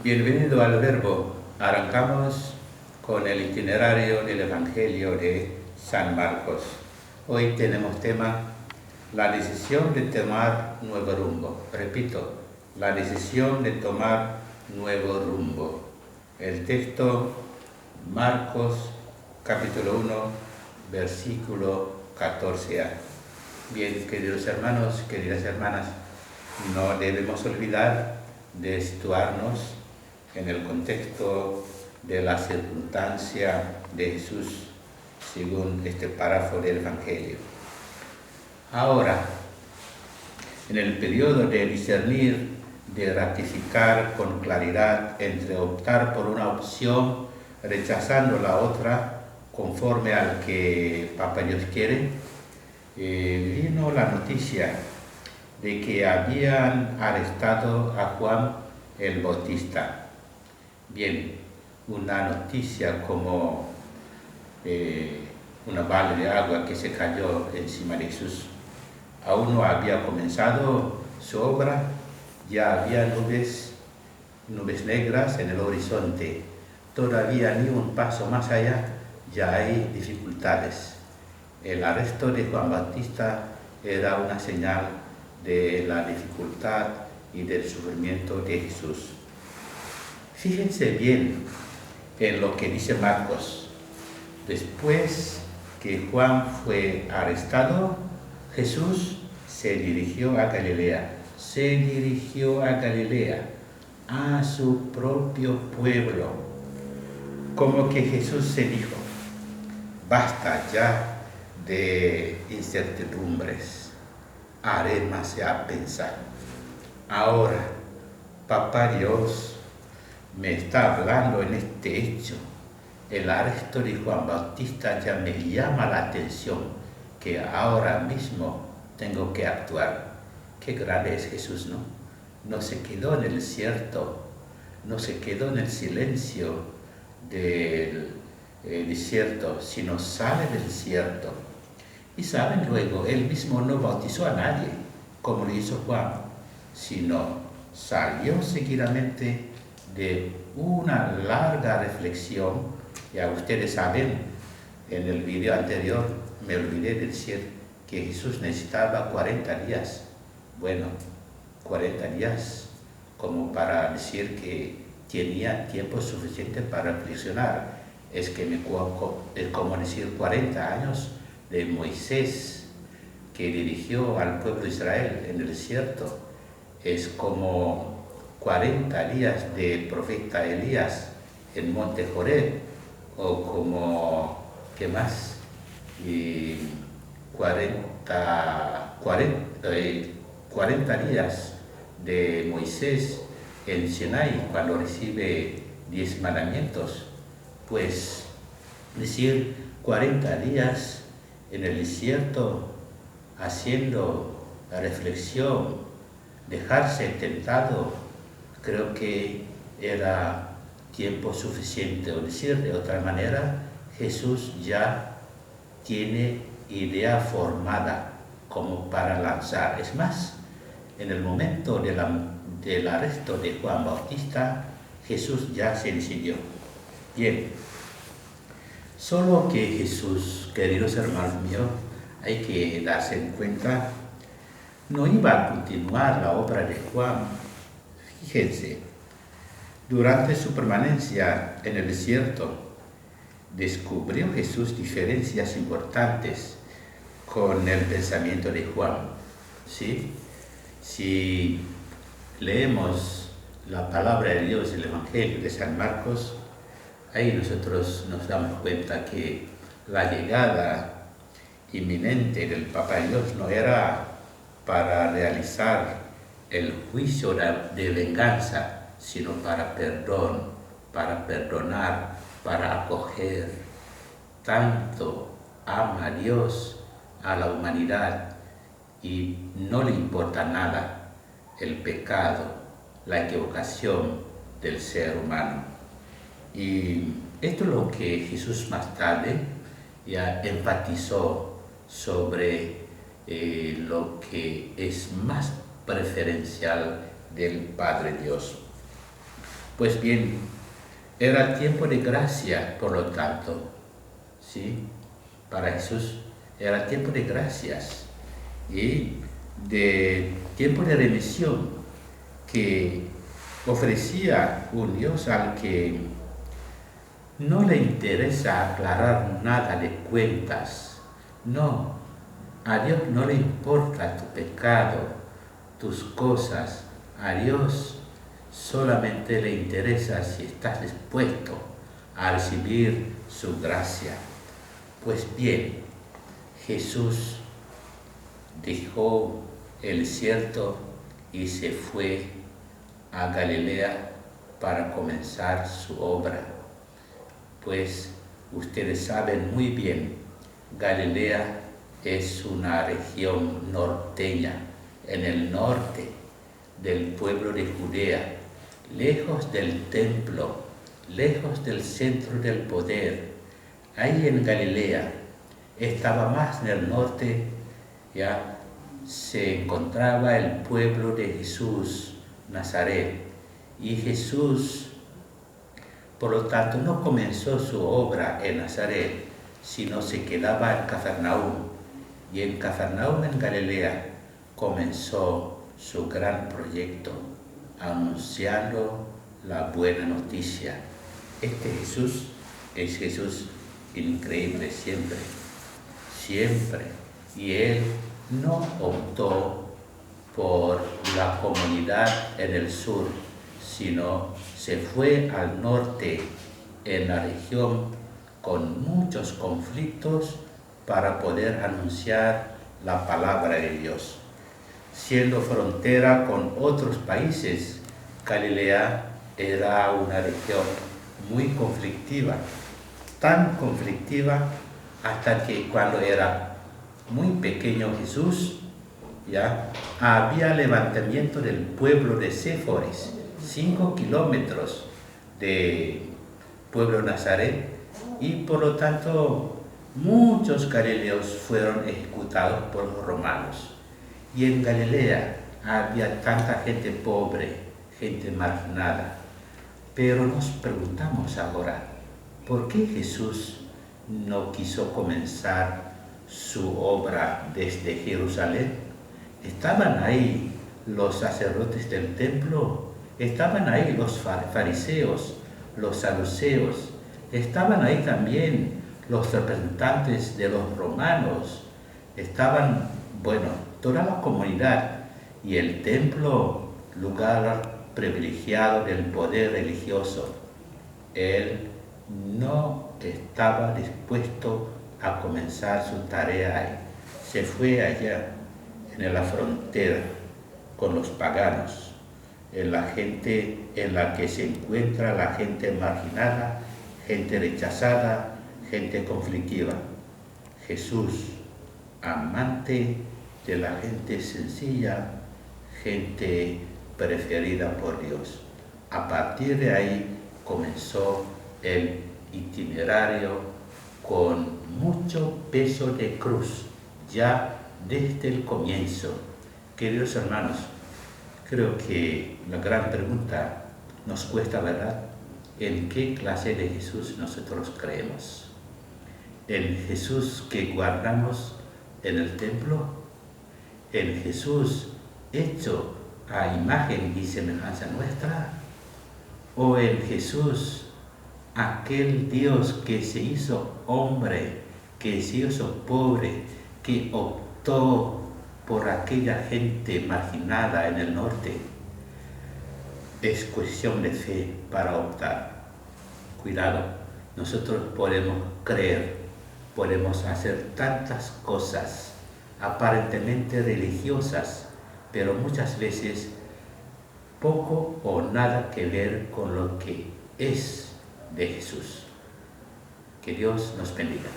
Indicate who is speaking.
Speaker 1: Bienvenido al Verbo. Arrancamos con el itinerario del Evangelio de San Marcos. Hoy tenemos tema, la decisión de tomar nuevo rumbo. Repito, la decisión de tomar nuevo rumbo. El texto, Marcos, capítulo 1, versículo 14a. Bien, queridos hermanos, queridas hermanas, no debemos olvidar de situarnos en el contexto de la circunstancia de Jesús, según este párrafo del Evangelio. Ahora, en el periodo de discernir, de ratificar con claridad entre optar por una opción, rechazando la otra, conforme al que Papa Dios quiere, vino la noticia de que habían arrestado a Juan el Bautista. Bien, una noticia como una bala de agua que se cayó encima de Jesús. Aún no había comenzado su obra, ya había nubes negras en el horizonte. Todavía ni un paso más allá, ya hay dificultades. El arresto de Juan Bautista era una señal de la dificultad y del sufrimiento de Jesús. Fíjense bien en lo que dice Marcos. Después que Juan fue arrestado, Jesús se dirigió a Galilea. A su propio pueblo. Como que Jesús se dijo, basta ya de incertidumbres, haré más a pensar. Ahora, Papá Dios me está hablando en este hecho. El arresto de Juan Bautista ya me llama la atención, que ahora mismo tengo que actuar. Qué grande es Jesús, ¿no? No se quedó en el desierto, no se quedó en el silencio del desierto, sino sale del desierto. Y saben, luego, él mismo no bautizó a nadie, como lo hizo Juan, sino salió seguidamente de una larga reflexión. Ya ustedes saben, en el video anterior me olvidé de decir que Jesús necesitaba 40 días. Bueno, 40 días como para decir que tenía tiempo suficiente para reflexionar. Es como decir 40 años de Moisés, que dirigió al pueblo de Israel en el desierto. Es como 40 días de profeta Elías en Monte Joreb, o como, ¿qué más? 40 días de Moisés en Sinai cuando recibe 10 mandamientos. Pues decir 40 días en el desierto haciendo la reflexión, dejarse tentado, creo que era tiempo suficiente. O decir de otra manera, Jesús ya tiene idea formada como para lanzar. Es más, en el momento del arresto de Juan Bautista, Jesús ya se decidió. Bien, solo que Jesús, queridos hermanos míos, hay que darse en cuenta, no iba a continuar la obra de Juan. Fíjense, durante su permanencia en el desierto, descubrió Jesús diferencias importantes con el pensamiento de Juan. ¿Sí? Si leemos la palabra de Dios, el Evangelio de San Marcos, ahí nosotros nos damos cuenta que la llegada inminente del Papa Dios no era para realizar el juicio de venganza, sino para perdón, para perdonar, para acoger. Tanto ama a Dios, a la humanidad, y no le importa nada el pecado, la equivocación del ser humano. Y esto es lo que Jesús más tarde ya enfatizó sobre lo que es más preferencial del Padre Dios. Pues bien, era tiempo de gracia, por lo tanto, ¿sí? Para Jesús era tiempo de gracias y de tiempo de remisión que ofrecía un Dios al que no le interesa aclarar nada de cuentas. No, a Dios no le importa tu pecado, tus cosas. A Dios solamente le interesa si estás dispuesto a recibir su gracia. Pues bien, Jesús dejó el desierto y se fue a Galilea para comenzar su obra. Pues ustedes saben muy bien, Galilea es una región norteña, en el norte del pueblo de Judea, lejos del templo, lejos del centro del poder. Ahí en Galilea, estaba más en el norte, ya se encontraba el pueblo de Jesús, Nazaret. Y Jesús, por lo tanto, no comenzó su obra en Nazaret, sino se quedaba en Cafarnaúm. Y en Cafarnaúm, en Galilea, comenzó su gran proyecto, anunciando la buena noticia. Este Jesús es Jesús increíble siempre, siempre. Y Él no optó por la comunidad en el sur, sino se fue al norte, en la región con muchos conflictos, para poder anunciar la palabra de Dios. Siendo frontera con otros países, Galilea era una región muy conflictiva, tan conflictiva hasta que cuando era muy pequeño Jesús, ya había levantamiento del pueblo de Séforis, 5 kilómetros de pueblo de Nazaret, y por lo tanto muchos galileos fueron ejecutados por los romanos. Y en Galilea había tanta gente pobre, gente marginada. Pero nos preguntamos ahora, ¿por qué Jesús no quiso comenzar su obra desde Jerusalén? Estaban ahí los sacerdotes del templo, estaban ahí los fariseos, los saduceos, estaban ahí también los representantes de los romanos, estaban, toda la comunidad, y el templo, lugar privilegiado del poder religioso. Él no estaba dispuesto a comenzar su tarea ahí. Se fue allá, en la frontera, con los paganos, en la gente en la que se encuentra la gente marginada, gente rechazada, gente conflictiva. Jesús, amante de la gente sencilla, gente preferida por Dios. A partir de ahí comenzó el itinerario con mucho peso de cruz, ya desde el comienzo. Queridos hermanos, creo que la gran pregunta nos cuesta, ¿verdad? ¿En qué clase de Jesús nosotros creemos? ¿El Jesús que guardamos en el templo? ¿El Jesús hecho a imagen y semejanza nuestra? ¿O el Jesús, aquel Dios que se hizo hombre, que se hizo pobre, que optó por aquella gente marginada en el norte? Es cuestión de fe para optar. Cuidado, nosotros podemos creer, podemos hacer tantas cosas aparentemente religiosas, pero muchas veces poco o nada que ver con lo que es de Jesús. Que Dios nos bendiga.